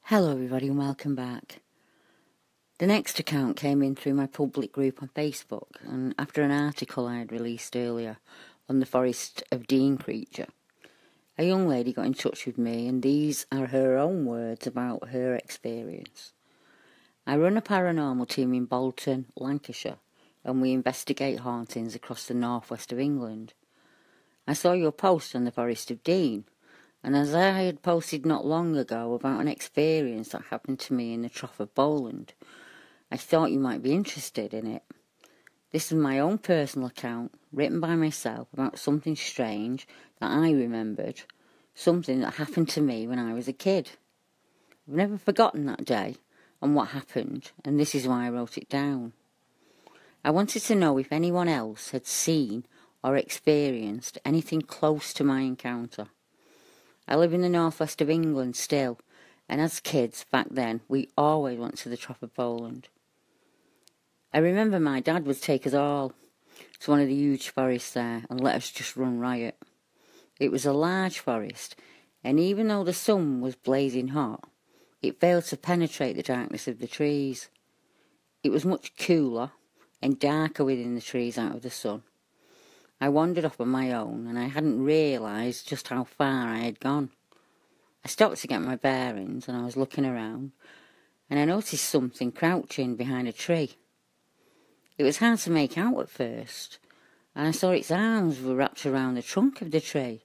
Hello everybody and welcome back. The next account came in through my public group on Facebook, and after an article I had released earlier on the Forest of Dean creature, a young lady got in touch with me, and these are her own words about her experience. I run a paranormal team in Bolton, Lancashire, and we investigate hauntings across the northwest of England. I saw your post on the Forest of Dean, and as I had posted not long ago about an experience that happened to me in the Trough of Bowland, I thought you might be interested in it. This is my own personal account, written by myself, about something strange that I remembered, something that happened to me when I was a kid. I've never forgotten that day and what happened, and this is why I wrote it down. I wanted to know if anyone else had seen or experienced anything close to my encounter. I live in the northwest of England still, and as kids back then we always went to the Trough of Bowland. I remember my dad would take us all to one of the huge forests there and let us just run riot. It was a large forest, and even though the sun was blazing hot, it failed to penetrate the darkness of the trees. It was much cooler and darker within the trees out of the sun. I wandered off on my own, and I hadn't realised just how far I had gone. I stopped to get my bearings, and I was looking around, and I noticed something crouching behind a tree. It was hard to make out at first, and I saw its arms were wrapped around the trunk of the tree,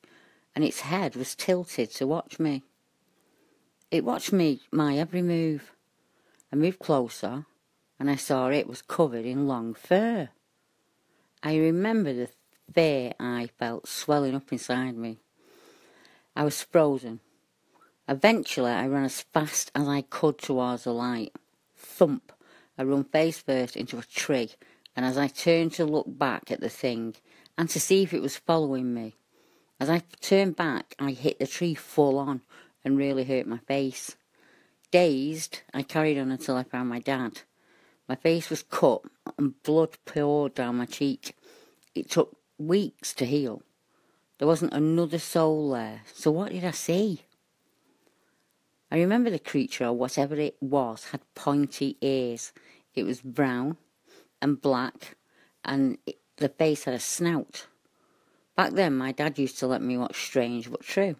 and its head was tilted to watch me. It watched my every move. I moved closer, and I saw it was covered in long fur. I remember the fear I felt swelling up inside me. I was frozen. Eventually I ran as fast as I could towards the light. Thump! I ran face first into a tree, and as I turned to look back at the thing and to see if it was following me, as I turned back I hit the tree full on and really hurt my face. Dazed, I carried on until I found my dad. My face was cut and blood poured down my cheek. It took weeks to heal. There wasn't another soul there, so what did I see? I remember the creature, or whatever it was, had pointy ears. It was brown and black, and the face had a snout. Back then my dad used to let me watch Strange But True,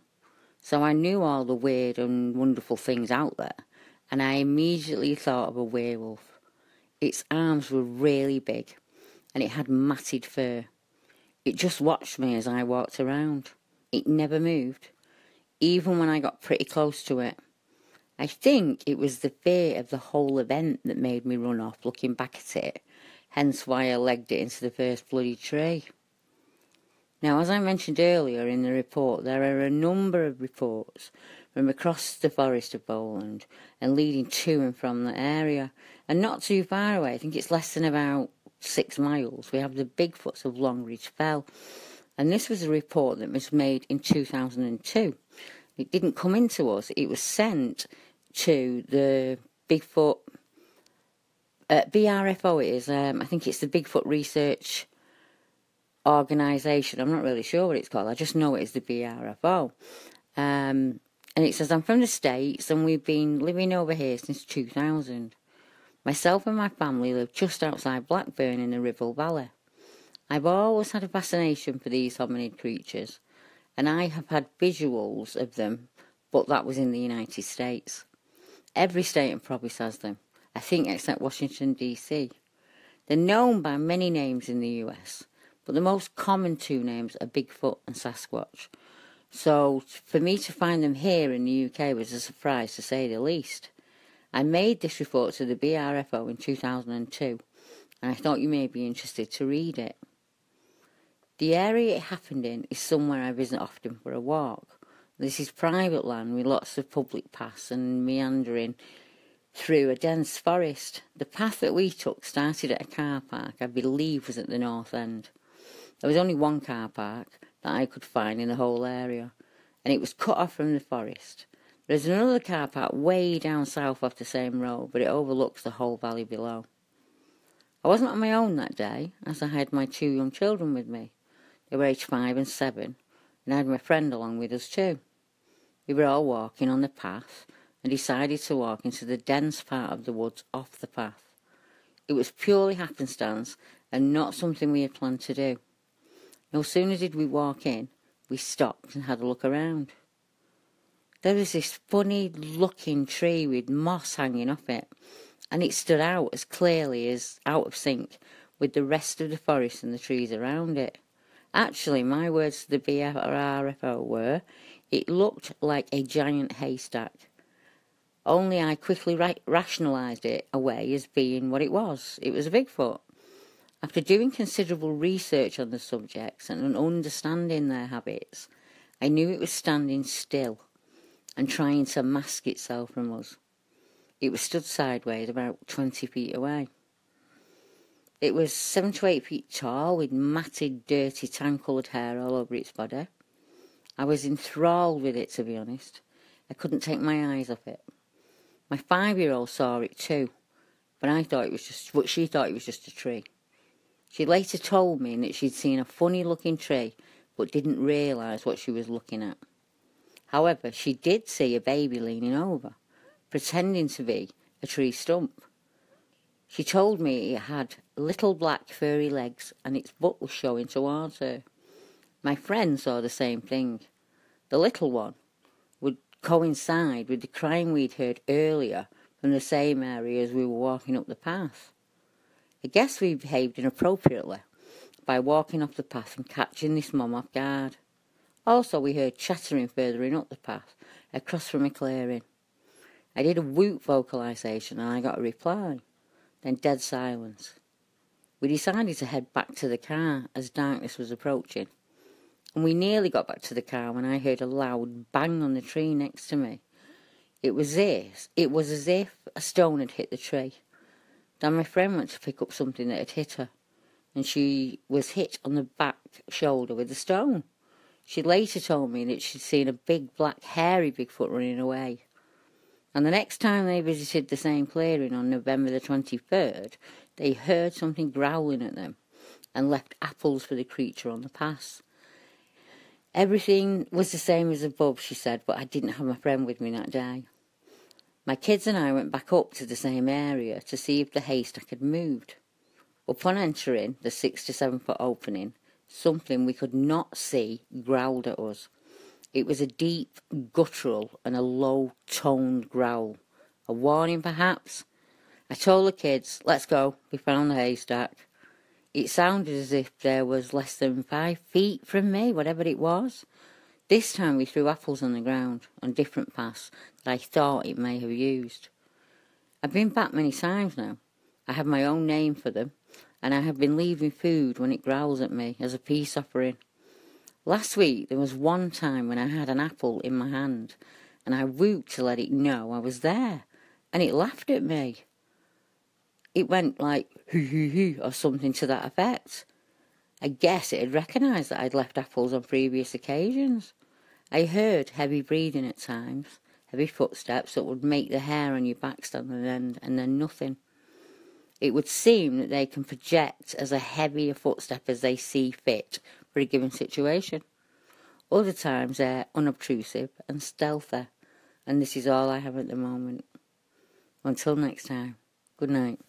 so I knew all the weird and wonderful things out there, and I immediately thought of a werewolf. Its arms were really big, and it had matted fur. It just watched me as I walked around. It never moved, even when I got pretty close to it. I think it was the fear of the whole event that made me run off looking back at it, hence why I legged it into the first bloody tree. Now, as I mentioned earlier in the report, there are a number of reports from across the Forest of Bowland and leading to and from the area, and not too far away. I think it's less than about 6 miles. We have the Bigfoots of Longridge Fell, and this was a report that was made in 2002. It didn't come into us. It was sent to the Bigfoot BRFO. It is. I think it's the Bigfoot Research Organisation. I'm not really sure what it's called. I just know it is the BRFO. And it says, I'm from the States and we've been living over here since 2000. Myself and my family live just outside Blackburn in the Ribble Valley. I've always had a fascination for these hominid creatures, and I have had visuals of them, but that was in the United States. Every state and province has them, I think except Washington, D.C. They're known by many names in the US, but the most common 2 names are Bigfoot and Sasquatch. So for me to find them here in the UK was a surprise, to say the least. I made this report to the BRFO in 2002, and I thought you may be interested to read it. The area it happened in is somewhere I visit often for a walk. This is private land with lots of public paths and meandering through a dense forest. The path that we took started at a car park I believe was at the north end. There was only one car park that I could find in the whole area, and it was cut off from the forest. There's another car park way down south off the same road, but it overlooks the whole valley below. I wasn't on my own that day, as I had my 2 young children with me. They were aged 5 and 7, and I had my friend along with us too. We were all walking on the path, and decided to walk into the dense part of the woods off the path. It was purely happenstance and not something we had planned to do. No sooner did we walk in, we stopped and had a look around. There was this funny-looking tree with moss hanging off it, and it stood out as clearly as out of sync with the rest of the forest and the trees around it. Actually, my words to the BRRFO were, it looked like a giant haystack. Only I quickly rationalised it away as being what it was. It was a Bigfoot. After doing considerable research on the subjects and understanding their habits, I knew it was standing still and trying to mask itself from us. It was stood sideways about 20 feet away. It was 7 to 8 feet tall with matted, dirty, tan-coloured hair all over its body. I was enthralled with it, to be honest. I couldn't take my eyes off it. My 5-year-old saw it too, but she thought it was just a tree. She later told me that she'd seen a funny-looking tree, but didn't realise what she was looking at. However, she did see a baby leaning over, pretending to be a tree stump. She told me it had little black furry legs and its butt was showing towards her. My friend saw the same thing. The little one would coincide with the crying we'd heard earlier from the same area as we were walking up the path. I guess we behaved inappropriately by walking off the path and catching this mum off guard. Also, we heard chattering furthering up the path, across from a clearing. I did a whoop vocalisation and I got a reply, then dead silence. We decided to head back to the car as darkness was approaching, and we nearly got back to the car when I heard a loud bang on the tree next to me. It was as if a stone had hit the tree. Then my friend went to pick up something that had hit her, and she was hit on the back shoulder with a stone. She later told me that she'd seen a big black hairy Bigfoot running away. And the next time they visited the same clearing on November the 23rd, they heard something growling at them and left apples for the creature on the path. Everything was the same as above, she said, but I didn't have my friend with me that day. My kids and I went back up to the same area to see if the haystack had moved. Upon entering the 6 to 7 foot opening, something we could not see growled at us. It was a deep, guttural and a low-toned growl. A warning, perhaps? I told the kids, let's go, we found the haystack. It sounded as if there was less than 5 feet from me, whatever it was. This time we threw apples on the ground, on different paths that I thought it may have used. I've been back many times now. I have my own name for them, and I have been leaving food when it growls at me as a peace offering. Last week there was one time when I had an apple in my hand, and I whooped to let it know I was there, and it laughed at me. It went like, hoo hoo hoo, or something to that effect. I guess it had recognised that I'd left apples on previous occasions. I heard heavy breathing at times, heavy footsteps that would make the hair on your back stand on end, and then nothing. It would seem that they can project as a heavier footstep as they see fit for a given situation. Other times they're unobtrusive and stealthy, and this is all I have at the moment. Until next time, good night.